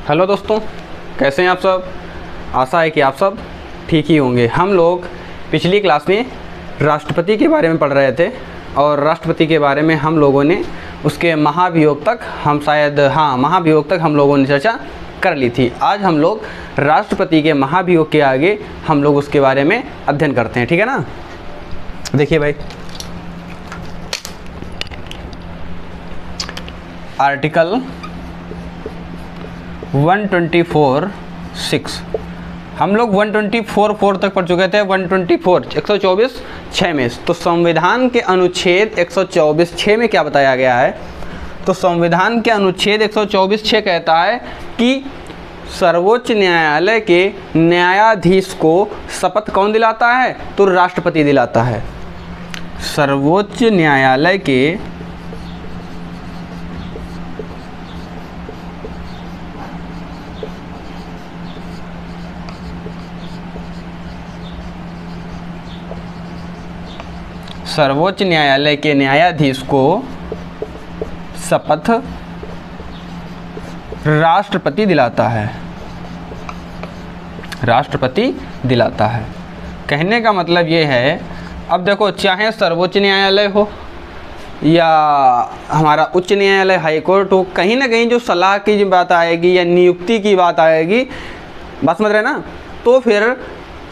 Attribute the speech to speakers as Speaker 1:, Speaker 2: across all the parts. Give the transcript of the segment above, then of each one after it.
Speaker 1: Hello दोस्तों, कैसे हैं आप सब। आशा है कि आप सब ठीक ही होंगे। हम लोग पिछली क्लास में राष्ट्रपति के बारे में पढ़ रहे थे और राष्ट्रपति के बारे में हम लोगों ने उसके महाभियोग तक महाभियोग तक हम लोगों ने चर्चा कर ली थी। आज हम लोग राष्ट्रपति के महाभियोग के आगे हम लोग उसके बारे में अध्ययन करते हैं, ठीक है ना। देखिए भाई, आर्टिकल 124(6) हम लोग 124(4) तक पढ़ चुके थे। 124 में तो संविधान के अनुच्छेद 124(6) में क्या बताया गया है। तो संविधान के अनुच्छेद 124(6) कहता है कि सर्वोच्च न्यायालय के न्यायाधीश को शपथ कौन दिलाता है, तो राष्ट्रपति दिलाता है। सर्वोच्च न्यायालय के न्यायाधीश को शपथ राष्ट्रपति दिलाता है। कहने का मतलब ये है, अब देखो, चाहे सर्वोच्च न्यायालय हो या हमारा उच्च न्यायालय हाई कोर्ट हो, कहीं ना कहीं जो सलाह की बात आएगी या नियुक्ति की बात आएगी, बात समझ रहे ना, तो फिर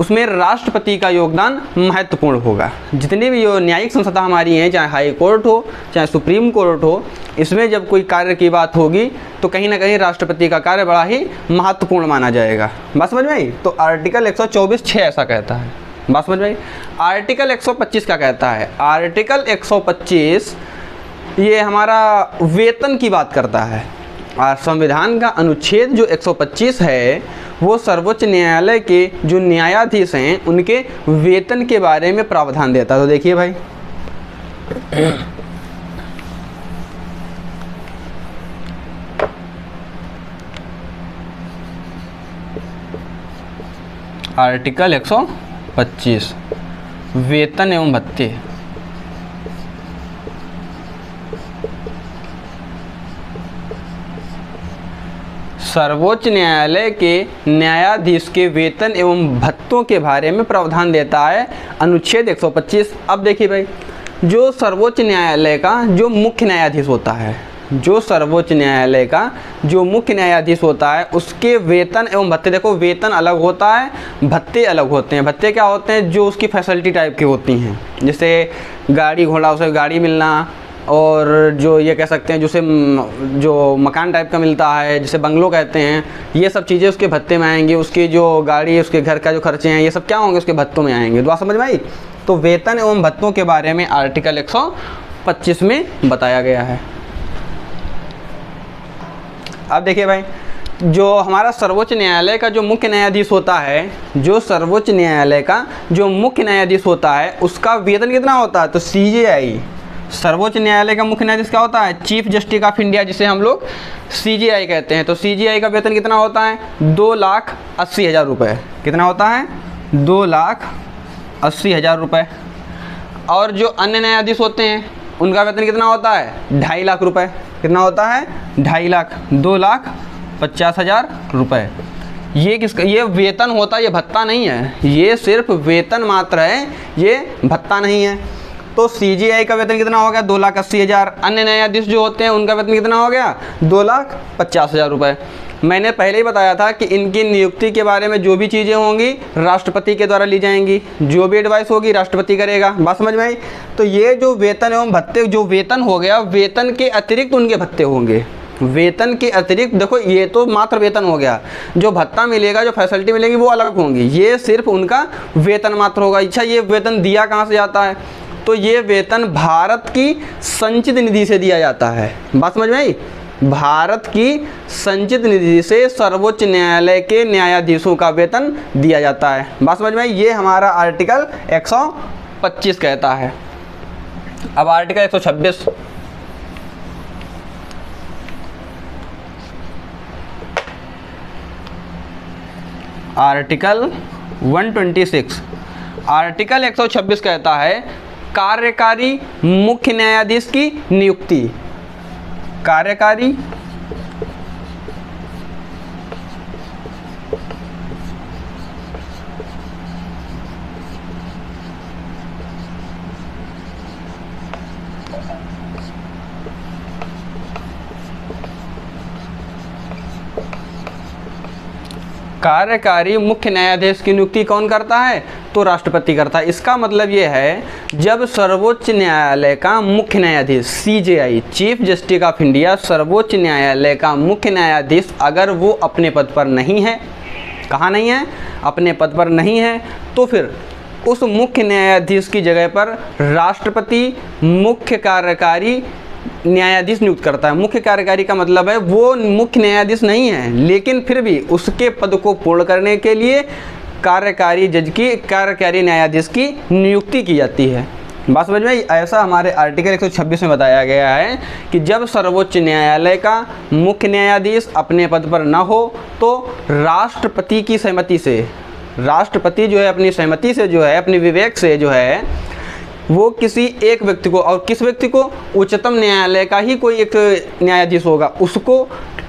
Speaker 1: उसमें राष्ट्रपति का योगदान महत्वपूर्ण होगा। जितनी भी जो न्यायिक संस्था हमारी हैं, चाहे हाई कोर्ट हो चाहे सुप्रीम कोर्ट हो, इसमें जब कोई कार्य की बात होगी तो कहीं ना कहीं राष्ट्रपति का कार्य बड़ा ही महत्वपूर्ण माना जाएगा। बात समझ में आई। तो आर्टिकल 124(6) ऐसा कहता है। बात समझ में आई। आर्टिकल 125 क्या कहता है। आर्टिकल 125 ये हमारा वेतन की बात करता है। संविधान का अनुच्छेद जो 125 है वो सर्वोच्च न्यायालय के जो न्यायाधीश हैं उनके वेतन के बारे में प्रावधान देता है। तो देखिए भाई, आर्टिकल 125 वेतन एवं भत्ते। सर्वोच्च न्यायालय के न्यायाधीश के वेतन एवं भत्तों के बारे में प्रावधान देता है अनुच्छेद 125। अब देखिए भाई, जो सर्वोच्च न्यायालय का जो मुख्य न्यायाधीश होता है, उसके वेतन एवं भत्ते, देखो वेतन अलग होता है, भत्ते अलग होते हैं। भत्ते क्या होते हैं, जो उसकी फैसिलिटी टाइप की होती हैं, जैसे गाड़ी घोड़ा उसे गाड़ी मिलना, और जो ये कह सकते हैं जो मकान टाइप का मिलता है, जिसे बंगलो कहते हैं, ये सब चीज़ें उसके भत्ते में आएंगी। उसकी जो गाड़ी, उसके घर का जो खर्चे हैं, ये सब क्या होंगे, उसके भत्तों में आएंगे। तो आप समझ में आई। तो वेतन एवं भत्तों के बारे में आर्टिकल 125 में बताया गया है। अब देखिए भाई, जो हमारा सर्वोच्च न्यायालय का जो मुख्य न्यायाधीश होता है, उसका वेतन कितना होता है। तो CJI, सर्वोच्च न्यायालय का मुख्य न्यायाधीश क्या होता है, चीफ जस्टिस ऑफ इंडिया, जिसे हम लोग CJI कहते हैं। तो CJI का वेतन कितना होता है, 2,80,000 रुपये। कितना होता है, 2,80,000 रुपये। और जो अन्य न्यायाधीश होते हैं उनका वेतन कितना होता है, 2.5 लाख रुपये। कितना होता है, 2.5 लाख, 2,50,000 रुपये। ये वेतन होता है, ये भत्ता नहीं है, ये सिर्फ वेतन मात्र है, ये भत्ता नहीं है। तो CJI का वेतन कितना हो गया, 2,80,000। अन्य न्यायाधीश जो होते हैं उनका वेतन कितना हो गया, 2,50,000 रुपये। मैंने पहले ही बताया था कि इनकी नियुक्ति के बारे में जो भी चीज़ें होंगी राष्ट्रपति के द्वारा ली जाएंगी, जो भी एडवाइस होगी राष्ट्रपति करेगा। बात समझ में आई। तो ये जो वेतन एवं भत्ते, जो वेतन हो गया, वेतन के अतिरिक्त उनके भत्ते होंगे। वेतन के अतिरिक्त, देखो ये तो मात्र वेतन हो गया, जो भत्ता मिलेगा, जो फैसिलिटी मिलेगी वो अलग होंगी, ये सिर्फ उनका वेतन मात्र होगा। अच्छा, ये वेतन दिया कहाँ से जाता है, तो ये वेतन भारत की संचित निधि से दिया जाता है। बात समझ में आई। भारत की संचित निधि से सर्वोच्च न्यायालय के न्यायाधीशों का वेतन दिया जाता है। बात समझ में आई। ये हमारा आर्टिकल 125 कहता है। अब आर्टिकल 126, आर्टिकल 126, आर्टिकल 126 कहता है कार्यकारी मुख्य न्यायाधीश की नियुक्ति। कार्यकारी कार्यकारी मुख्य न्यायाधीश की नियुक्ति कौन करता है? तो राष्ट्रपति करता है। इसका मतलब ये है जब सर्वोच्च न्यायालय का मुख्य न्यायाधीश CJI, chief justice of India, सर्वोच्च न्यायालय का मुख्य न्यायाधीश अगर वो अपने पद पर नहीं है, कहाँ नहीं है? अपने पद पर नहीं है, तो फिर उस मुख्य न्यायाधीश की जगह पर राष्ट्रपति मुख्य कार्यकारी न्यायाधीश नियुक्त करता है। मुख्य कार्यकारी का मतलब है वो मुख्य न्यायाधीश नहीं है, लेकिन फिर भी उसके पद को पूर्ण करने के लिए कार्यकारी न्यायाधीश की नियुक्ति की जाती है। बात समझ में? ऐसा हमारे आर्टिकल 126 में बताया गया है कि जब सर्वोच्च न्यायालय का मुख्य न्यायाधीश अपने पद पर न हो तो राष्ट्रपति की सहमति से, राष्ट्रपति जो है अपनी सहमति से, जो है अपनी विवेक से, जो है वो किसी एक व्यक्ति को, और किस व्यक्ति को? उच्चतम न्यायालय का ही कोई एक न्यायाधीश होगा, उसको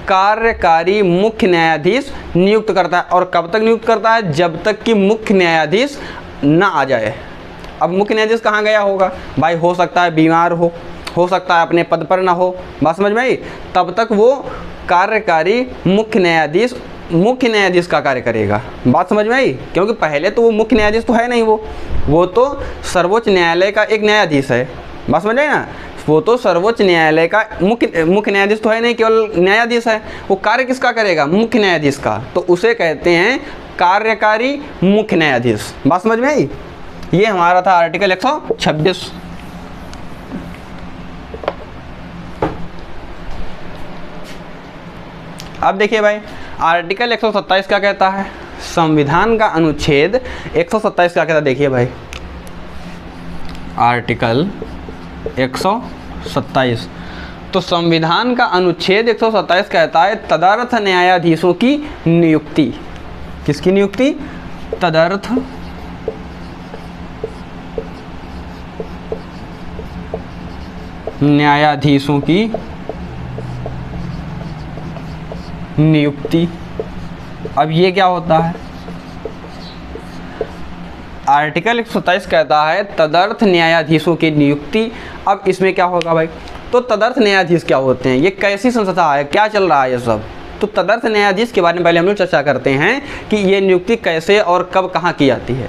Speaker 1: कार्यकारी मुख्य न्यायाधीश नियुक्त करता है। और कब तक नियुक्त करता है? जब तक कि मुख्य न्यायाधीश न आ जाए। अब मुख्य न्यायाधीश कहाँ गया होगा भाई? हो सकता है बीमार हो सकता है अपने पद पर ना हो। बात समझ में आई? तब तक वो कार्यकारी मुख्य न्यायाधीश का कार्य करेगा। बात समझ में आई? क्योंकि पहले तो वो मुख्य न्यायाधीश तो है नहीं, वो तो सर्वोच्च न्यायालय का एक न्यायाधीश है। बात समझ आई ना? वो तो सर्वोच्च न्यायालय का मुख्य न्यायाधीश तो है नहीं, केवल न्यायाधीश है। वो कार्य किसका करेगा? मुख्य न्यायाधीश का। तो उसे कहते हैं कार्यकारी मुख्य न्यायाधीश। बात समझ में आई? ये हमारा था आर्टिकल 126। अब देखिए भाई, आर्टिकल 127 क्या कहता है? संविधान का अनुच्छेद 127 क्या कहता है? देखिए भाई, आर्टिकल 127, तो संविधान का अनुच्छेद 127 कहता है तदर्थ न्यायाधीशों की नियुक्ति। किसकी नियुक्ति? तदर्थ न्यायाधीशों की नियुक्ति। अब ये क्या होता है? आर्टिकल 127 कहता है तदर्थ न्यायाधीशों की नियुक्ति। अब इसमें क्या होगा भाई? तो तदर्थ न्यायाधीश क्या होते हैं? ये कैसी संस्था है? क्या चल रहा है ये सब? तो तदर्थ न्यायाधीश के बारे में पहले हम लोग चर्चा करते हैं कि ये नियुक्ति कैसे और कब कहाँ की जाती है।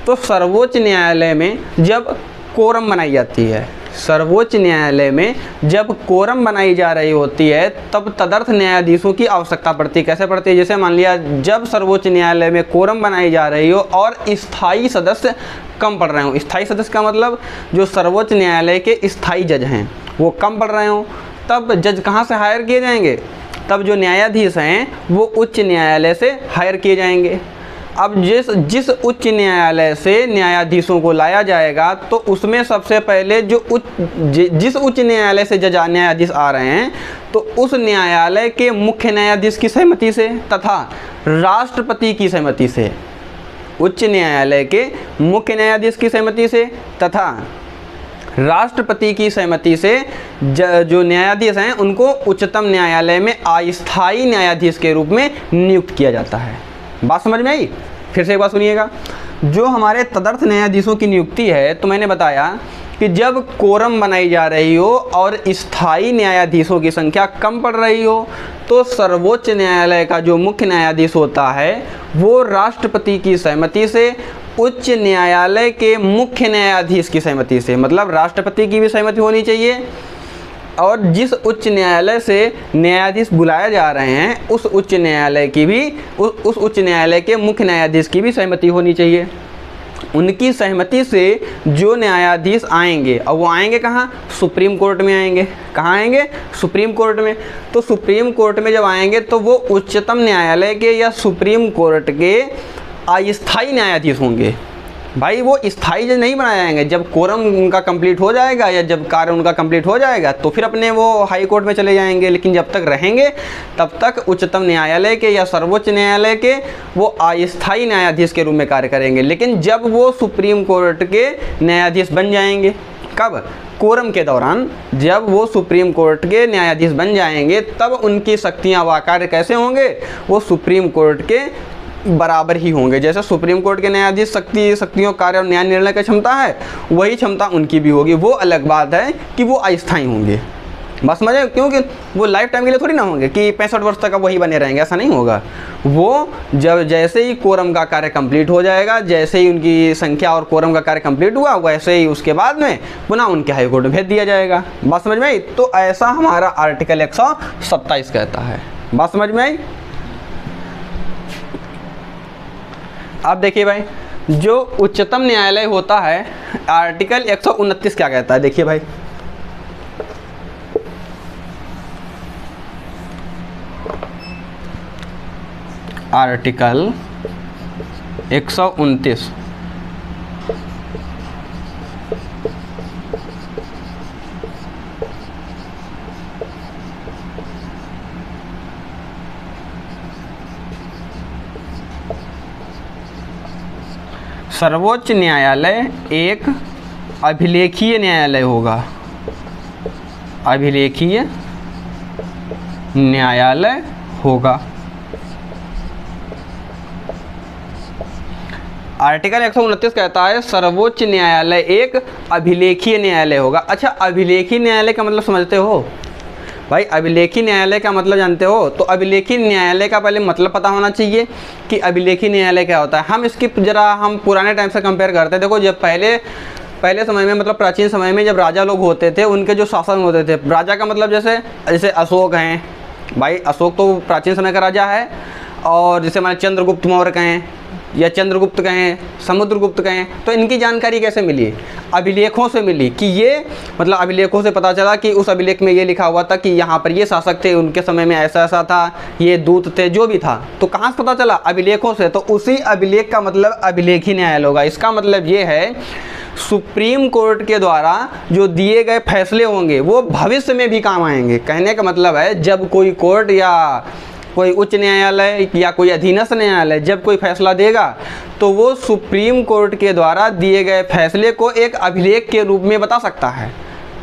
Speaker 1: तो सर्वोच्च न्यायालय में जब कोरम बनाई जाती है, सर्वोच्च न्यायालय में जब कोरम बनाई जा रही होती है तब तदर्थ न्यायाधीशों की आवश्यकता पड़ती है। कैसे पड़ती है? जैसे मान लिया जब सर्वोच्च न्यायालय में कोरम बनाई जा रही हो और स्थायी सदस्य कम पड़ रहे हो। स्थायी सदस्य का मतलब जो सर्वोच्च न्यायालय के स्थायी जज हैं वो कम पड़ रहे हो, तब जज कहाँ से हायर किए जाएंगे? तब जो न्यायाधीश हैं वो उच्च न्यायालय से हायर किए जाएंगे। अब जिस उच्च न्यायालय से न्यायाधीशों को लाया जाएगा तो उसमें सबसे पहले जिस उच्च न्यायालय से न्यायाधीश आ रहे हैं तो उस न्यायालय के मुख्य न्यायाधीश की सहमति से तथा राष्ट्रपति की सहमति से, उच्च न्यायालय के मुख्य न्यायाधीश की सहमति से तथा राष्ट्रपति की सहमति से जो न्यायाधीश हैं उनको उच्चतम न्यायालय में अस्थायी न्यायाधीश के रूप में नियुक्त किया जाता है। बात समझ में आई? फिर से एक बात सुनिएगा, जो हमारे तदर्थ न्यायाधीशों की नियुक्ति है तो मैंने बताया कि जब कोरम बनाई जा रही हो और स्थायी न्यायाधीशों की संख्या कम पड़ रही हो तो सर्वोच्च न्यायालय का जो मुख्य न्यायाधीश होता है वो राष्ट्रपति की सहमति से, उच्च न्यायालय के मुख्य न्यायाधीश की सहमति से, मतलब राष्ट्रपति की भी सहमति होनी चाहिए और जिस उच्च न्यायालय से न्यायाधीश बुलाया जा रहे हैं उस उच्च न्यायालय की भी उस उच्च न्यायालय के मुख्य न्यायाधीश की भी सहमति होनी चाहिए। उनकी सहमति से जो न्यायाधीश आएंगे, और वो आएंगे कहाँ? सुप्रीम कोर्ट में आएंगे। कहाँ आएंगे? सुप्रीम कोर्ट में। तो सुप्रीम कोर्ट में जब आएंगे तो वो उच्चतम न्यायालय के या सुप्रीम कोर्ट के अस्थायी न्यायाधीश होंगे। भाई वो स्थायी जज नहीं बनाए जाएंगे। जब कोरम उनका कंप्लीट हो जाएगा या जब कार्य उनका कंप्लीट हो जाएगा तो फिर अपने वो हाई कोर्ट में चले जाएंगे, लेकिन जब तक रहेंगे तब तक उच्चतम न्यायालय के या सर्वोच्च न्यायालय के वो अस्थायी न्यायाधीश के रूप में कार्य करेंगे। लेकिन जब वो सुप्रीम कोर्ट के न्यायाधीश बन जाएंगे, कब? कोरम के दौरान जब वो सुप्रीम कोर्ट के न्यायाधीश बन जाएंगे तब उनकी शक्तियाँ व कार्य कैसे होंगे? वो सुप्रीम कोर्ट के बराबर ही होंगे। जैसे सुप्रीम कोर्ट के न्यायाधीश शक्तियों, कार्य और न्याय निर्णय की क्षमता है, वही क्षमता उनकी भी होगी। वो अलग बात है कि वो अस्थायी होंगे। बस समझ में, क्योंकि वो लाइफ टाइम के लिए थोड़ी ना होंगे कि 65 वर्ष तक वही बने रहेंगे, ऐसा नहीं होगा। वो जब जैसे ही कोरम का कार्य कंप्लीट हो जाएगा, जैसे ही उनकी संख्या और कोरम का कार्य कंप्लीट हुआ, वैसे ही उसके बाद में पुनः उनके हाई कोर्ट में भेज दिया जाएगा। बात समझ में आई? तो ऐसा हमारा आर्टिकल 127 कहता है। बात समझ में आई? अब देखिए भाई, जो उच्चतम न्यायालय होता है, आर्टिकल 129 क्या कहता है? देखिए भाई, आर्टिकल 129 सर्वोच्च न्यायालय एक अभिलेखीय न्यायालय होगा। अभिलेखीय न्यायालय होगा। आर्टिकल 129 कहता है सर्वोच्च न्यायालय एक अभिलेखीय न्यायालय होगा। अच्छा, अभिलेखीय न्यायालय का मतलब समझते हो भाई? अभिलेखीय न्यायालय का मतलब जानते हो? तो अभिलेखीय न्यायालय का पहले मतलब पता होना चाहिए कि अभिलेखीय न्यायालय क्या होता है। हम इसकी जरा हम पुराने टाइम से कंपेयर करते हैं। देखो, जब पहले समय में, मतलब प्राचीन समय में जब राजा लोग होते थे, उनके जो शासन होते थे, राजा का मतलब जैसे अशोक हैं भाई, अशोक तो प्राचीन समय का राजा है। और जैसे हमारे चंद्रगुप्त मौर्य कहें या चंद्रगुप्त कहें, समुद्रगुप्त कहें, तो इनकी जानकारी कैसे मिली? अभिलेखों से मिली। कि ये मतलब अभिलेखों से पता चला कि उस अभिलेख में ये लिखा हुआ था कि यहाँ पर ये शासक थे, उनके समय में ऐसा ऐसा था, ये दूत थे, जो भी था। तो कहाँ से पता चला? अभिलेखों से। तो उसी अभिलेख का मतलब अभिलेखीय न्यायालय होगा। इसका मतलब ये है सुप्रीम कोर्ट के द्वारा जो दिए गए फैसले होंगे वो भविष्य में भी काम आएंगे। कहने का मतलब है, जब कोई कोर्ट या कोई उच्च न्यायालय या कोई अधीनस्थ न्यायालय जब कोई फैसला देगा, तो वो सुप्रीम कोर्ट के द्वारा दिए गए फैसले को एक अभिलेख के रूप में बता सकता है।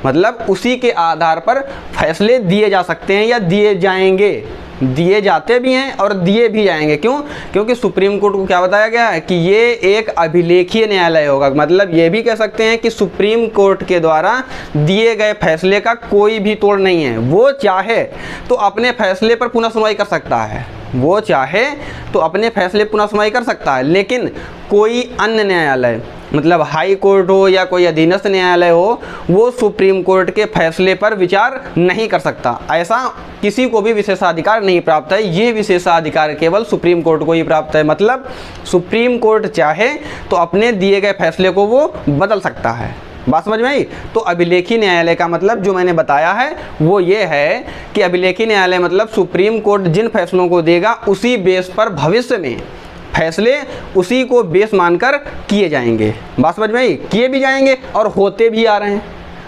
Speaker 1: मतलब उसी के आधार पर फैसले दिए जा सकते हैं या दिए जाएंगे, दिए जाते भी हैं और दिए भी जाएंगे। क्यों? क्योंकि सुप्रीम कोर्ट को क्या बताया गया है कि ये एक अभिलेखीय न्यायालय होगा। मतलब ये भी कह सकते हैं कि सुप्रीम कोर्ट के द्वारा दिए गए फैसले का कोई भी तोड़ नहीं है। वो चाहे तो अपने फैसले पर पुनः सुनवाई कर सकता है, वो चाहे तो अपने फैसले पुनः सुनवाई कर सकता है, लेकिन कोई अन्य न्यायालय, मतलब हाई कोर्ट हो या कोई अधीनस्थ न्यायालय हो, वो सुप्रीम कोर्ट के फैसले पर विचार नहीं कर सकता। ऐसा किसी को भी विशेषाधिकार नहीं प्राप्त है। ये विशेषाधिकार केवल सुप्रीम कोर्ट को ही प्राप्त है। मतलब सुप्रीम कोर्ट चाहे तो अपने दिए गए फैसले को वो बदल सकता है। बात समझ में आई? तो अभिलेखीय न्यायालय का मतलब जो मैंने बताया है वो ये है कि अभिलेखीय न्यायालय मतलब सुप्रीम कोर्ट जिन फैसलों को देगा उसी बेस पर भविष्य में फैसले उसी को बेस मानकर किए जाएंगे। बात समझ में आई? किए भी जाएंगे और होते भी आ रहे हैं।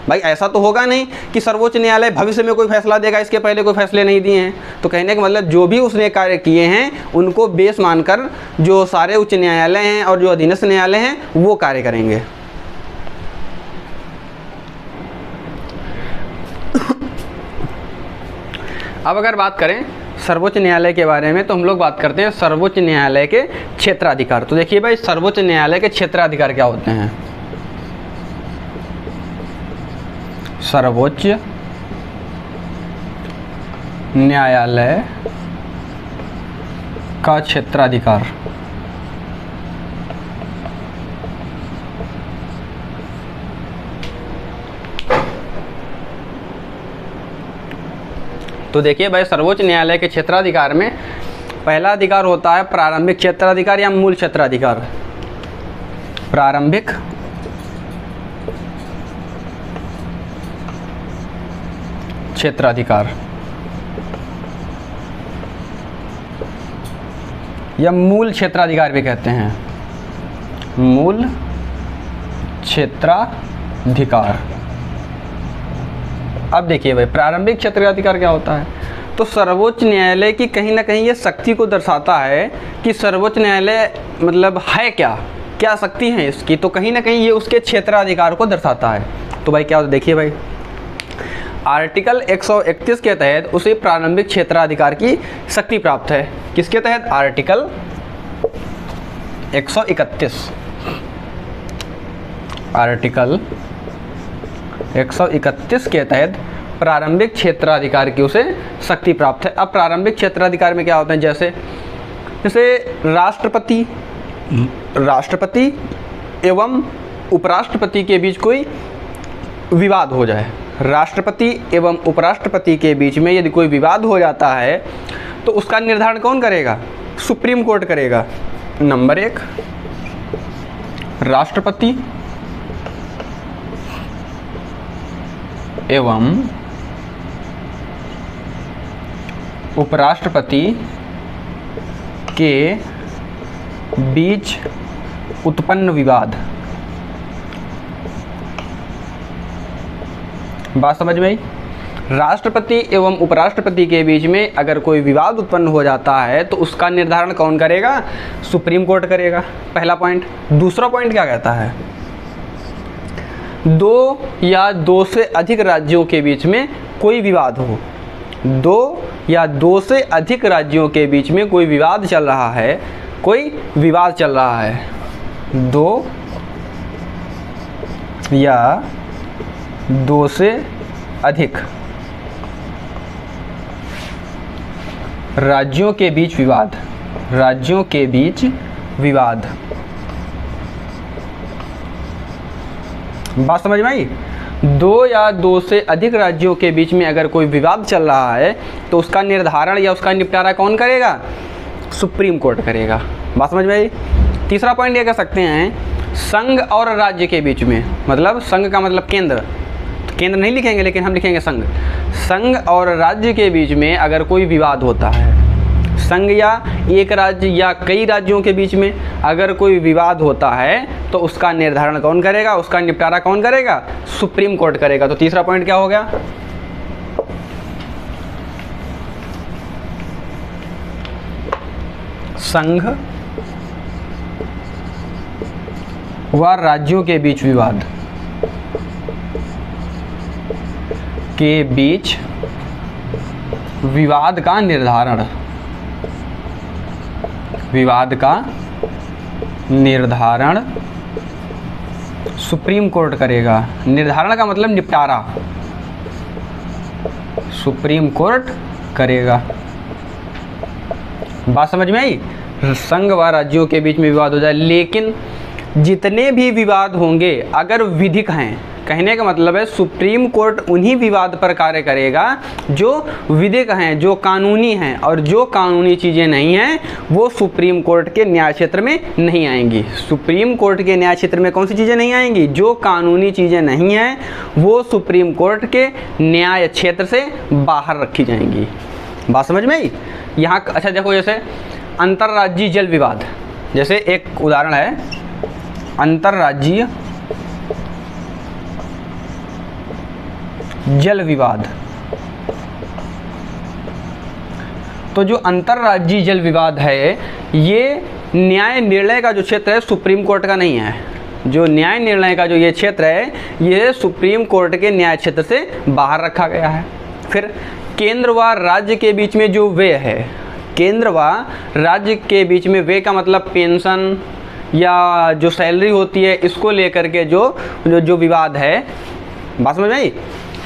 Speaker 1: भाई ऐसा तो होगा नहीं कि सर्वोच्च न्यायालय भविष्य में कोई फैसला देगा, इसके पहले कोई फैसले नहीं दिए हैं। तो कहने का मतलब जो भी उसने कार्य किए हैं उनको बेस मानकर जो सारे उच्च न्यायालय हैं और जो अधीनस्थ न्यायालय हैं वो कार्य करेंगे। अब अगर बात करें सर्वोच्च न्यायालय के बारे में, तो हम लोग बात करते हैं सर्वोच्च न्यायालय के क्षेत्राधिकार। तो देखिए भाई, सर्वोच्च न्यायालय के क्षेत्राधिकार क्या होते हैं? सर्वोच्च न्यायालय का क्षेत्राधिकार तो देखिए भाई, सर्वोच्च न्यायालय के क्षेत्राधिकार में पहला अधिकार होता है प्रारंभिक क्षेत्राधिकार या मूल क्षेत्राधिकार। प्रारंभिक क्षेत्राधिकार या मूल क्षेत्राधिकार भी कहते हैं। मूल क्षेत्राधिकार। अब देखिए भाई, प्रारंभिक क्षेत्राधिकार क्या होता है? तो सर्वोच्च न्यायालय की कहीं ना कहीं ये शक्ति को दर्शाता है कि सर्वोच्च न्यायालय मतलब है क्या, क्या शक्ति है इसकी। तो कहीं ना कहीं ये उसके क्षेत्राधिकार को दर्शाता है। तो भाई क्या होता है? देखिए भाई, आर्टिकल 131 के तहत उसे प्रारंभिक क्षेत्राधिकार की शक्ति प्राप्त है। किसके तहत? आर्टिकल 131। आर्टिकल 131 के तहत प्रारंभिक क्षेत्राधिकार की उसे शक्ति प्राप्त है। अब प्रारंभिक क्षेत्राधिकार में क्या होता है, जैसे राष्ट्रपति एवं उपराष्ट्रपति के बीच कोई विवाद हो जाए, राष्ट्रपति एवं उपराष्ट्रपति के बीच में यदि कोई विवाद हो जाता है तो उसका निर्धारण कौन करेगा, सुप्रीम कोर्ट करेगा। नंबर 1, राष्ट्रपति एवं उपराष्ट्रपति के बीच उत्पन्न विवाद। बात समझ में आई? राष्ट्रपति एवं उपराष्ट्रपति के बीच में अगर कोई विवाद उत्पन्न हो जाता है तो उसका निर्धारण कौन करेगा, सुप्रीम कोर्ट करेगा। पहला पॉइंट। दूसरा पॉइंट क्या कहता है, 2 या 2 से अधिक राज्यों के बीच में कोई विवाद हो, 2 या 2 से अधिक राज्यों के बीच में कोई विवाद चल रहा है, कोई विवाद चल रहा है, 2 या 2 से अधिक राज्यों के बीच विवाद, राज्यों के बीच विवाद। बात समझ में आई? 2 या 2 से अधिक राज्यों के बीच में अगर कोई विवाद चल रहा है तो उसका निर्धारण या उसका निपटारा कौन करेगा, सुप्रीम कोर्ट करेगा। बात समझ में आई? तीसरा पॉइंट ये कह सकते हैं, संघ और राज्य के बीच में, मतलब संघ का मतलब केंद्र, तो केंद्र नहीं लिखेंगे लेकिन हम लिखेंगे संघ। संघ और राज्य के बीच में अगर कोई विवाद होता है, संघ या एक राज्य या कई राज्यों के बीच में अगर कोई विवाद होता है तो उसका निर्धारण कौन करेगा, उसका निपटारा कौन करेगा, सुप्रीम कोर्ट करेगा। तो तीसरा पॉइंट क्या हो गया, संघ व राज्यों के बीच विवाद के बीच विवाद का निर्धारण, विवाद का निर्धारण सुप्रीम कोर्ट करेगा। निर्धारण का मतलब निपटारा, सुप्रीम कोर्ट करेगा। बात समझ में आई? संघ व राज्यों के बीच में विवाद हो जाए, लेकिन जितने भी विवाद होंगे अगर विधिक हैं, कहने का मतलब है सुप्रीम कोर्ट उन्हीं विवाद पर कार्य करेगा जो विधिक हैं, जो कानूनी हैं, और जो कानूनी चीज़ें नहीं हैं वो सुप्रीम कोर्ट के न्याय क्षेत्र में नहीं आएंगी। सुप्रीम कोर्ट के न्याय क्षेत्र में कौन सी चीज़ें नहीं आएंगी, जो कानूनी चीज़ें नहीं हैं वो सुप्रीम कोर्ट के न्याय क्षेत्र से बाहर रखी जाएंगी। बात समझ में आई? यहाँ अच्छा देखो, जैसे अंतर्राज्यीय जल विवाद, जैसे एक उदाहरण है अंतर्राज्यीय जल विवाद। तो जो अंतर्राज्यीय जल विवाद है ये न्याय निर्णय का जो क्षेत्र है सुप्रीम कोर्ट का नहीं है। जो न्याय निर्णय का जो ये क्षेत्र है ये सुप्रीम कोर्ट के न्याय क्षेत्र से बाहर रखा गया है। फिर केंद्र व राज्य के बीच में जो व्यय है, केंद्र व राज्य के बीच में व्यय का मतलब पेंशन या जो सैलरी होती है इसको लेकर के जो विवाद है। बात समझ में आई?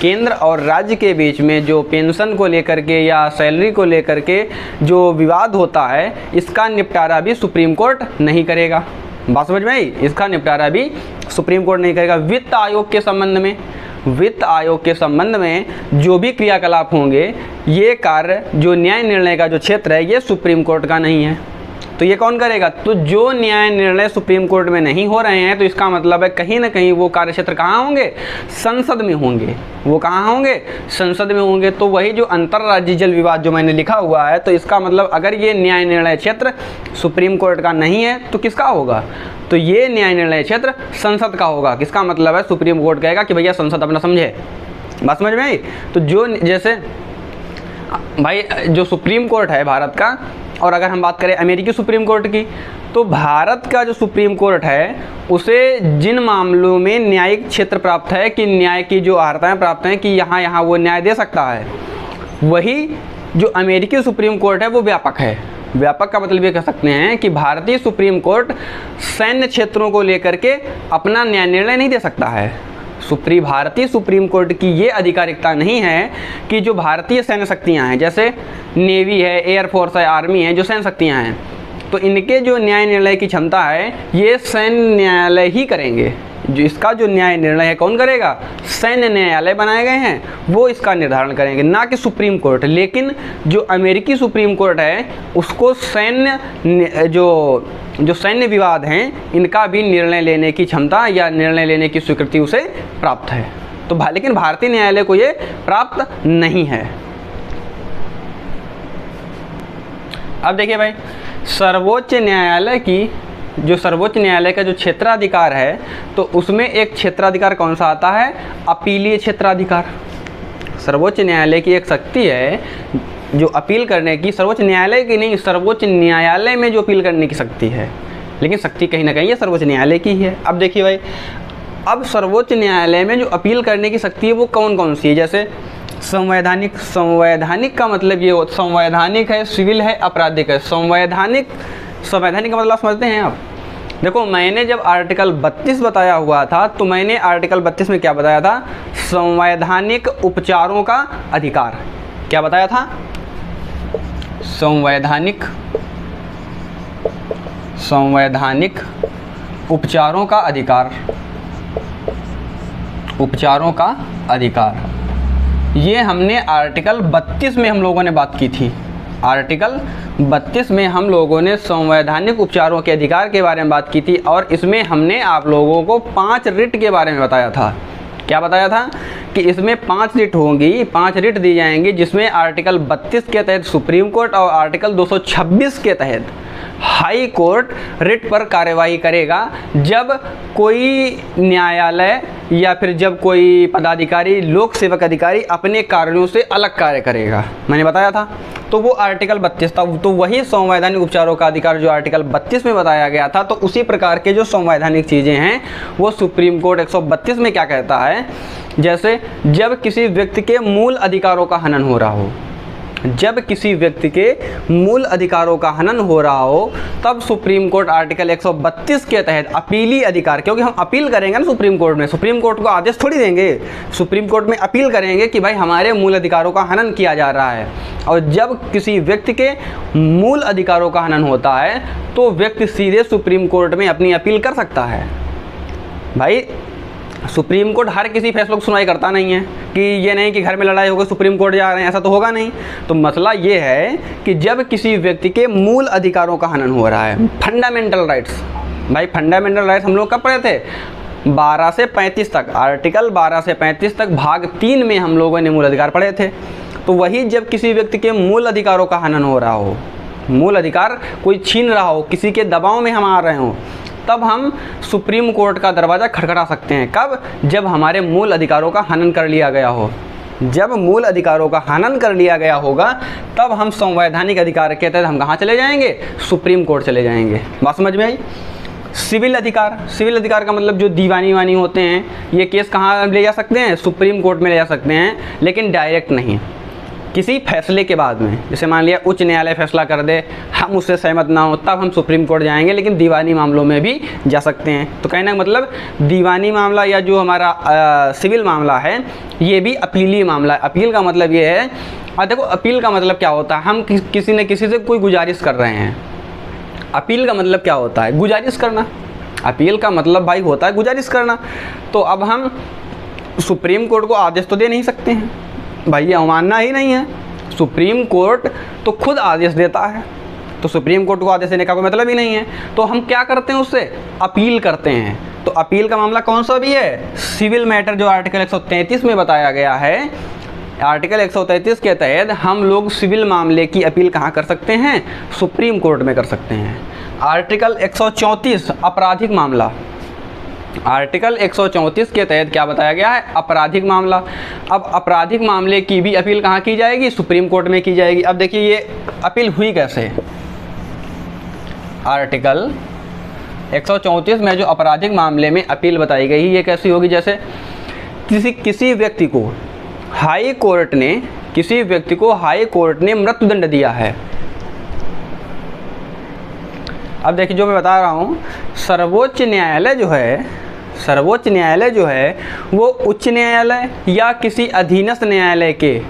Speaker 1: केंद्र और राज्य के बीच में जो पेंशन को लेकर के या सैलरी को लेकर के जो विवाद होता है इसका निपटारा भी सुप्रीम कोर्ट नहीं करेगा। बात समझ में आई? इसका निपटारा भी सुप्रीम कोर्ट नहीं करेगा। वित्त आयोग के संबंध में, वित्त आयोग के संबंध में जो भी क्रियाकलाप होंगे ये कार्य जो न्याय निर्णय का जो क्षेत्र है ये सुप्रीम कोर्ट का नहीं है। तो ये कौन करेगा? तो जो न्याय निर्णय सुप्रीम कोर्ट में नहीं हो रहे हैं तो इसका मतलब है कहीं ना कहीं वो कार्य क्षेत्र कहाँ होंगे, संसद में होंगे। वो कहाँ होंगे, संसद में होंगे। तो वही जो अंतर्राज्यीय जल विवाद जो मैंने लिखा हुआ है, तो इसका मतलब अगर ये न्याय निर्णय क्षेत्र सुप्रीम कोर्ट का नहीं है तो किसका होगा, तो ये न्याय निर्णय क्षेत्र संसद का होगा। किसका मतलब है, सुप्रीम कोर्ट कहेगा कि भैया संसद अपना समझे। बात समझ में आई? तो जो जैसे भाई जो सुप्रीम कोर्ट है भारत का, और अगर हम बात करें अमेरिकी सुप्रीम कोर्ट की, तो भारत का जो सुप्रीम कोर्ट है उसे जिन मामलों में न्यायिक क्षेत्र प्राप्त है कि न्याय की जो अर्हताएँ प्राप्त हैं कि यहाँ वो न्याय दे सकता है, वही जो अमेरिकी सुप्रीम कोर्ट है वो व्यापक है। व्यापक का मतलब ये कह सकते हैं कि भारतीय सुप्रीम कोर्ट सैन्य क्षेत्रों को लेकर के अपना न्याय निर्णय नहीं दे सकता है। भारतीय सुप्रीम कोर्ट की ये आधिकारिकता नहीं है कि जो भारतीय सैन्य शक्तियाँ हैं, जैसे नेवी है, एयरफोर्स है, आर्मी है, जो सैन्य शक्तियाँ हैं, तो इनके जो न्याय निर्णय की क्षमता है ये सैन्य न्यायालय ही करेंगे। जो इसका जो न्याय निर्णय है कौन करेगा? सैन्य न्यायालय बनाए गए हैं वो इसका निर्धारण करेंगे, ना कि सुप्रीम कोर्ट। लेकिन जो अमेरिकी सुप्रीम कोर्ट है उसको सैन्य जो सैन्य विवाद हैं इनका भी निर्णय लेने की क्षमता या निर्णय लेने की स्वीकृति उसे प्राप्त है। तो लेकिन भारतीय न्यायालय को ये प्राप्त नहीं है। अब देखिए भाई, सर्वोच्च न्यायालय का जो क्षेत्राधिकार है तो उसमें एक क्षेत्राधिकार कौन सा आता है? अपीलीय क्षेत्राधिकार। सर्वोच्च न्यायालय की एक शक्ति है जो अपील करने की, सर्वोच्च न्यायालय की नहीं, सर्वोच्च न्यायालय में जो अपील करने की शक्ति है, लेकिन शक्ति कहीं ना कहीं ये सर्वोच्च न्यायालय की ही है। अब देखिए भाई, अब सर्वोच्च न्यायालय में जो अपील करने की शक्ति है वो कौन कौन सी है? जैसे संवैधानिक का मतलब ये हो, संवैधानिक है, सिविल है, आपराधिक है। संवैधानिक का मतलब समझते हैं आप? देखो, मैंने जब आर्टिकल 32 बताया हुआ था तो मैंने आर्टिकल 32 में क्या बताया था? संवैधानिक उपचारों का अधिकार। क्या बताया था? संवैधानिक उपचारों का अधिकार। उपचारों का अधिकार, ये हमने आर्टिकल 32 में हम लोगों ने बात की थी। आर्टिकल 32 में हम लोगों ने संवैधानिक उपचारों के अधिकार के बारे में बात की थी और इसमें हमने आप लोगों को 5 रिट के बारे में बताया था। क्या बताया था? कि इसमें 5 रिट होंगी, 5 रिट दी जाएंगी, जिसमें आर्टिकल 32 के तहत सुप्रीम कोर्ट और आर्टिकल 226 के तहत हाई कोर्ट रिट पर कार्यवाही करेगा जब कोई न्यायालय या फिर जब कोई पदाधिकारी, लोक सेवक अधिकारी अपने कार्यों से अलग कार्य करेगा। मैंने बताया था। तो वो आर्टिकल 32 था। तो वही संवैधानिक उपचारों का अधिकार जो आर्टिकल 32 में बताया गया था, तो उसी प्रकार के जो संवैधानिक चीज़ें हैं वो सुप्रीम कोर्ट 132 में क्या कहता है? जैसे जब किसी व्यक्ति के मूल अधिकारों का हनन हो रहा हो, जब किसी व्यक्ति के मूल अधिकारों का हनन हो रहा हो, तब सुप्रीम कोर्ट आर्टिकल 132 के तहत अपीली अधिकार, क्योंकि हम अपील करेंगे ना सुप्रीम कोर्ट में, सुप्रीम कोर्ट को आदेश थोड़ी देंगे, सुप्रीम कोर्ट में अपील करेंगे कि भाई हमारे मूल अधिकारों का हनन किया जा रहा है। और जब किसी व्यक्ति के मूल अधिकारों का हनन होता है तो व्यक्ति सीधे सुप्रीम कोर्ट में अपनी अपील कर सकता है। भाई, सुप्रीम कोर्ट हर किसी फैसलों की सुनवाई करता नहीं है कि ये नहीं कि घर में लड़ाई हो गई सुप्रीम कोर्ट जा रहे हैं, ऐसा तो होगा नहीं। तो मसला ये है कि जब किसी व्यक्ति के मूल अधिकारों का हनन हो रहा है, फंडामेंटल राइट्स। भाई, फंडामेंटल राइट्स हम लोग कब पढ़े थे? 12 से 35 तक, आर्टिकल 12 से 35 तक भाग 3 में हम लोगों ने मूल अधिकार पढ़े थे। तो वही जब किसी व्यक्ति के मूल अधिकारों का हनन हो रहा हो, मूल अधिकार कोई छीन रहा हो, किसी के दबाव में हम आ रहे हों, तब हम सुप्रीम कोर्ट का दरवाज़ा खटखटा सकते हैं। कब? जब हमारे मूल अधिकारों का हनन कर लिया गया हो। जब मूल अधिकारों का हनन कर लिया गया होगा तब हम संवैधानिक अधिकार के तहत हम कहाँ चले जाएंगे? सुप्रीम कोर्ट चले जाएंगे। बात समझ में आई? सिविल अधिकार का मतलब जो दीवानी होते हैं, ये केस कहाँ ले जा सकते हैं? सुप्रीम कोर्ट में ले जा सकते हैं, लेकिन डायरेक्ट नहीं, किसी फैसले के बाद में। जैसे मान लिया उच्च न्यायालय फैसला कर दे, हम उससे सहमत ना हो, तब हम सुप्रीम कोर्ट जाएंगे, लेकिन दीवानी मामलों में भी जा सकते हैं। तो कहने का मतलब दीवानी मामला या जो हमारा सिविल मामला है ये भी अपीलीय मामला है। अपील का मतलब ये है, और देखो अपील का मतलब क्या होता है? हम किसी न किसी से कोई गुजारिश कर रहे हैं। अपील का मतलब क्या होता है? गुजारिश करना। अपील का मतलब भाई होता है गुजारिश करना। तो अब हम सुप्रीम कोर्ट को आदेश तो दे नहीं सकते हैं भाई, ये अवमानना ही नहीं है। सुप्रीम कोर्ट तो खुद आदेश देता है, तो सुप्रीम कोर्ट को आदेश देने का कोई मतलब ही नहीं है। तो हम क्या करते हैं? उससे अपील करते हैं। तो अपील का मामला कौन सा भी है? सिविल मैटर जो आर्टिकल 133 में बताया गया है। आर्टिकल 133 के तहत हम लोग सिविल मामले की अपील कहाँ कर सकते हैं? सुप्रीम कोर्ट में कर सकते हैं। आर्टिकल 134 आपराधिक मामला, आर्टिकल 134 के तहत क्या बताया गया है? आपराधिक मामला। अब आपराधिक मामले की भी अपील कहाँ की जाएगी? सुप्रीम कोर्ट में की जाएगी। अब देखिए ये अपील हुई कैसे? आर्टिकल 134 में जो आपराधिक मामले में अपील बताई गई ये कैसी होगी? जैसे किसी व्यक्ति को हाई कोर्ट ने मृत्युदंड दिया है। अब देखिए जो मैं बता रहा हूँ, सर्वोच्च न्यायालय जो है, सर्वोच्च न्यायालय जो है वो उच्च न्यायालय या किसी अधीनस्थ न्यायालय के,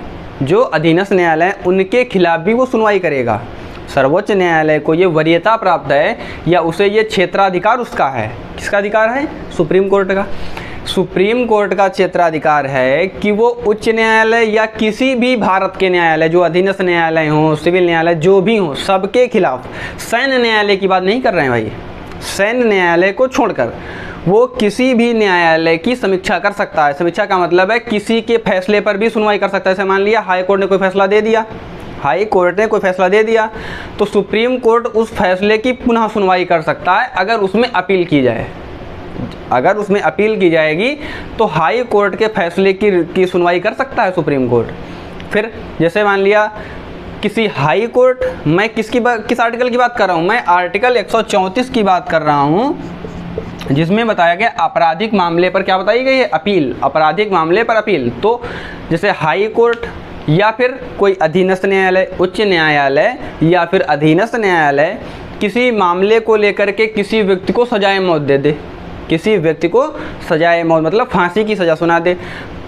Speaker 1: जो अधीनस्थ न्यायालय उनके खिलाफ भी वो सुनवाई करेगा। सर्वोच्च न्यायालय को ये वरीयता प्राप्त है या उसे ये क्षेत्राधिकार उसका है। किसका अधिकार है? सुप्रीम कोर्ट का। सुप्रीम कोर्ट का क्षेत्राधिकार है कि वो उच्च न्यायालय या किसी भी भारत के न्यायालय, जो अधीनस्थ न्यायालय हों, सिविल न्यायालय जो भी हों, सबके खिलाफ, सैन्य न्यायालय की बात नहीं कर रहे हैं भाई, सैन्य न्यायालय को छोड़कर वो किसी भी न्यायालय की समीक्षा कर सकता है। समीक्षा का मतलब है किसी के फैसले पर भी सुनवाई कर सकता है। जैसे मान लिया हाई कोर्ट ने कोई फैसला दे दिया, हाई कोर्ट ने कोई फैसला दे दिया तो सुप्रीम कोर्ट उस फैसले की पुनः सुनवाई कर सकता है अगर उसमें अपील की जाए। अगर उसमें अपील की जाएगी तो हाई कोर्ट के फैसले की सुनवाई कर सकता है सुप्रीम कोर्ट। फिर जैसे मान लिया किसी हाई कोर्ट, मैं किस आर्टिकल की बात कर रहा हूँ? मैं आर्टिकल 134 की बात कर रहा हूँ, जिसमें बताया गया आपराधिक मामले पर क्या बताई गई है? अपील। आपराधिक मामले पर अपील। तो जैसे हाई कोर्ट या फिर कोई अधीनस्थ न्यायालय, उच्च न्यायालय या फिर अधीनस्थ न्यायालय किसी मामले को लेकर के किसी व्यक्ति को सजाए मौत दे दे, किसी व्यक्ति को सजाए मौत मतलब फांसी की सज़ा सुना दे,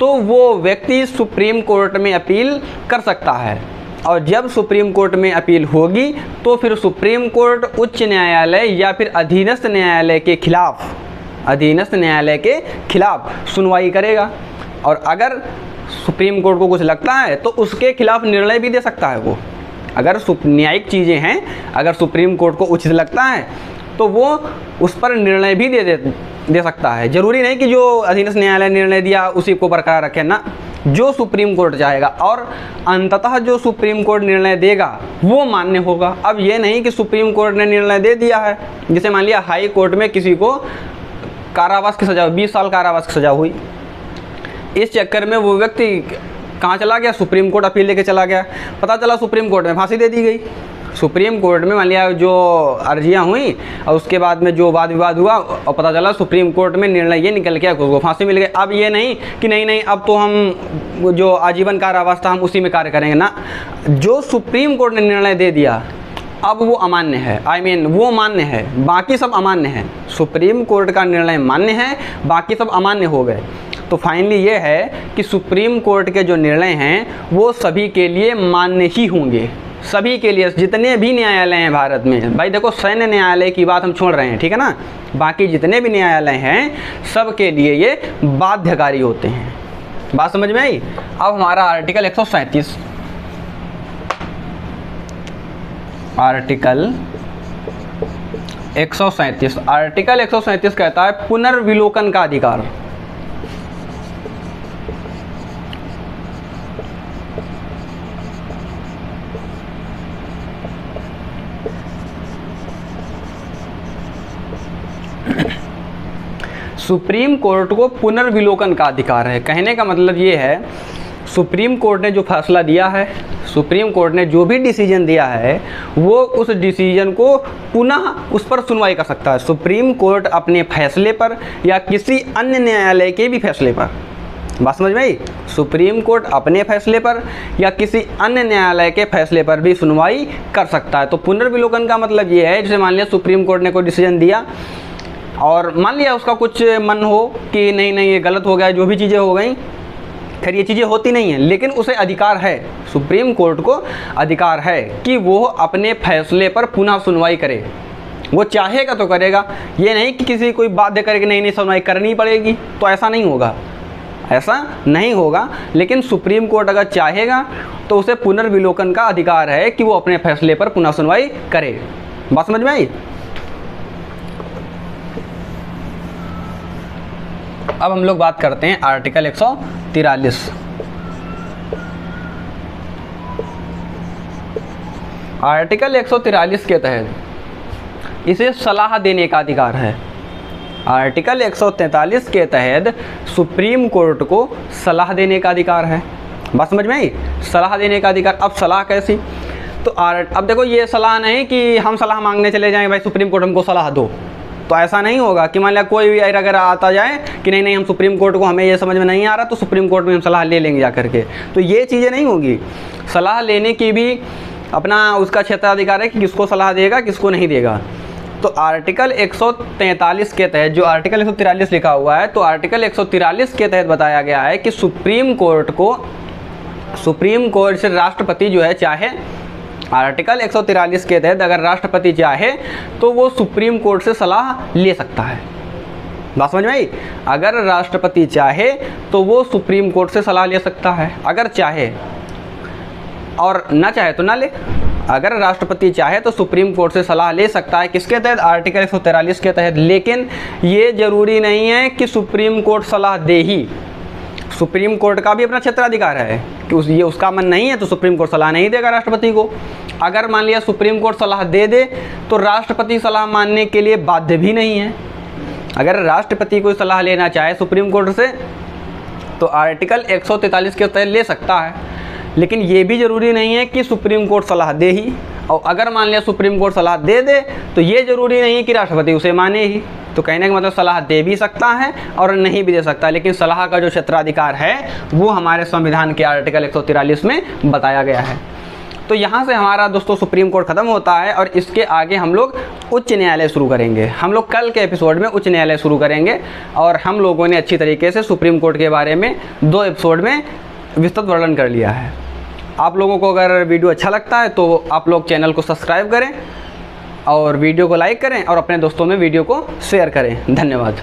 Speaker 1: तो वो व्यक्ति सुप्रीम कोर्ट में अपील कर सकता है। और जब सुप्रीम कोर्ट में अपील होगी तो फिर सुप्रीम कोर्ट उच्च न्यायालय या फिर अधीनस्थ न्यायालय के खिलाफ, अधीनस्थ न्यायालय के खिलाफ सुनवाई करेगा। और अगर सुप्रीम कोर्ट को कुछ लगता है तो उसके खिलाफ निर्णय भी दे सकता है वो। अगर न्यायिक चीज़ें हैं, अगर सुप्रीम कोर्ट को उचित लगता है तो वो उस पर निर्णय भी दे सकता है। ज़रूरी नहीं कि जो अधीनस्थ न्यायालय निर्णय दिया उसी को बरकरार रखे ना, जो सुप्रीम कोर्ट चाहेगा। और अंततः जो सुप्रीम कोर्ट निर्णय देगा वो मान्य होगा। अब ये नहीं कि सुप्रीम कोर्ट ने निर्णय दे दिया है, जैसे मान लिया हाई कोर्ट में किसी को कारावास की सज़ा, 20 साल कारावास की सज़ा हुई, इस चक्कर में वो व्यक्ति कहाँ चला गया? सुप्रीम कोर्ट अपील लेके चला गया। पता चला सुप्रीम कोर्ट में फांसी दे दी गई। सुप्रीम कोर्ट में मान लिया जो अर्जियाँ हुई और उसके बाद में जो वाद विवाद हुआ और पता चला सुप्रीम कोर्ट में निर्णय ये निकल गया, उसको फांसी मिल गई। अब ये नहीं कि नहीं अब तो हम जो आजीवन कारावास था हम उसी में कार्य करेंगे ना, जो सुप्रीम कोर्ट ने निर्णय दे दिया अब वो अमान्य है, वो मान्य है, बाकी सब अमान्य है। सुप्रीम कोर्ट का निर्णय मान्य है, बाकी सब अमान्य हो गए। तो फाइनली ये है कि सुप्रीम कोर्ट के जो निर्णय हैं वो सभी के लिए मान्य ही होंगे, सभी के लिए, जितने भी न्यायालय हैं भारत में। भाई देखो, सैन्य न्यायालय की बात हम छोड़ रहे हैं, ठीक है ना, बाकी जितने भी न्यायालय हैं सब के लिए ये बाध्यकारी होते हैं। बात समझ में आई? अब हमारा आर्टिकल 137, आर्टिकल 137 कहता है पुनर्विलोकन का अधिकार। सुप्रीम कोर्ट को पुनर्विलोकन का अधिकार है। कहने का मतलब ये है, सुप्रीम कोर्ट ने जो फैसला दिया है, सुप्रीम कोर्ट ने जो भी डिसीजन दिया है वो उस डिसीजन को पुनः उस पर सुनवाई कर सकता है। सुप्रीम कोर्ट अपने फैसले पर या किसी अन्य न्यायालय के भी फैसले पर, बात समझ में आई? सुप्रीम कोर्ट अपने फैसले पर या किसी अन्य न्यायालय के फैसले पर भी सुनवाई कर सकता है। तो पुनर्विलोकन का मतलब ये है, जैसे मान लिया सुप्रीम कोर्ट ने कोई डिसीजन दिया और मान लिया उसका कुछ मन हो कि नहीं ये गलत हो गया, जो भी चीज़ें हो गई, खैर ये चीज़ें होती नहीं हैं, लेकिन उसे अधिकार है, सुप्रीम कोर्ट को अधिकार है कि वो अपने फैसले पर पुनः सुनवाई करे। वो चाहेगा तो करेगा, ये नहीं कि किसी कोई बाध्य करे कि नहीं सुनवाई करनी पड़ेगी, तो ऐसा नहीं होगा, ऐसा नहीं होगा। लेकिन सुप्रीम कोर्ट अगर चाहेगा तो उसे पुनर्विलोकन का अधिकार है कि वो अपने फैसले पर पुनः सुनवाई करे। बात समझ में आई? अब हम लोग बात करते हैं आर्टिकल 143। आर्टिकल 143 के तहत इसे सलाह देने का अधिकार है। आर्टिकल 143 के तहत सुप्रीम कोर्ट को सलाह देने का अधिकार है। बात समझ में आई? सलाह देने का अधिकार। अब सलाह कैसी? तो अब देखो, ये सलाह नहीं कि हम सलाह मांगने चले जाएं, भाई सुप्रीम कोर्ट हमको सलाह दो, तो ऐसा नहीं होगा कि मान लिया कोई भी अगर आता जाए कि नहीं हम सुप्रीम कोर्ट को, हमें ये समझ में नहीं आ रहा तो सुप्रीम कोर्ट में हम सलाह ले लेंगे जा करके, तो ये चीज़ें नहीं होगी। सलाह लेने की भी अपना उसका क्षेत्राधिकार है कि किसको सलाह देगा किसको नहीं देगा। तो आर्टिकल 143 के तहत, जो आर्टिकल 143 लिखा हुआ है, तो आर्टिकल 143 के तहत बताया गया है कि सुप्रीम कोर्ट से राष्ट्रपति जो है चाहे, आर्टिकल 143 के तहत अगर राष्ट्रपति चाहे तो वो सुप्रीम कोर्ट से सलाह ले सकता है। बात समझ में आई? अगर राष्ट्रपति चाहे तो वो सुप्रीम कोर्ट से सलाह ले सकता है, अगर चाहे, और ना चाहे तो ना ले। अगर राष्ट्रपति चाहे तो सुप्रीम कोर्ट से सलाह ले सकता है, किसके तहत? आर्टिकल 143 के तहत। लेकिन ये जरूरी नहीं है कि सुप्रीम कोर्ट सलाह दे ही। सुप्रीम कोर्ट का भी अपना क्षेत्राधिकार है कि ये उसका मन नहीं है तो सुप्रीम कोर्ट सलाह नहीं देगा राष्ट्रपति को। अगर मान लिया सुप्रीम कोर्ट सलाह दे दे तो राष्ट्रपति सलाह मानने के लिए बाध्य भी नहीं है। अगर राष्ट्रपति कोई सलाह लेना चाहे सुप्रीम कोर्ट से तो आर्टिकल 143 के तहत ले सकता है, लेकिन ये भी ज़रूरी नहीं है कि सुप्रीम कोर्ट सलाह दे ही। और अगर मान लिया सुप्रीम कोर्ट सलाह दे दे तो ये ज़रूरी नहीं है कि राष्ट्रपति उसे माने ही। तो कहने का मतलब सलाह दे भी सकता है और नहीं भी दे सकता, लेकिन सलाह का जो क्षेत्राधिकार है वो हमारे संविधान के आर्टिकल 143 में बताया गया है। तो यहाँ से हमारा दोस्तों सुप्रीम कोर्ट ख़त्म होता है और इसके आगे हम लोग उच्च न्यायालय शुरू करेंगे। हम लोग कल के एपिसोड में उच्च न्यायालय शुरू करेंगे और हम लोगों ने अच्छी तरीके से सुप्रीम कोर्ट के बारे में 2 एपिसोड में विस्तृत वर्णन कर लिया है। आप लोगों को अगर वीडियो अच्छा लगता है तो आप लोग चैनल को सब्सक्राइब करें और वीडियो को लाइक करें और अपने दोस्तों में वीडियो को शेयर करें। धन्यवाद।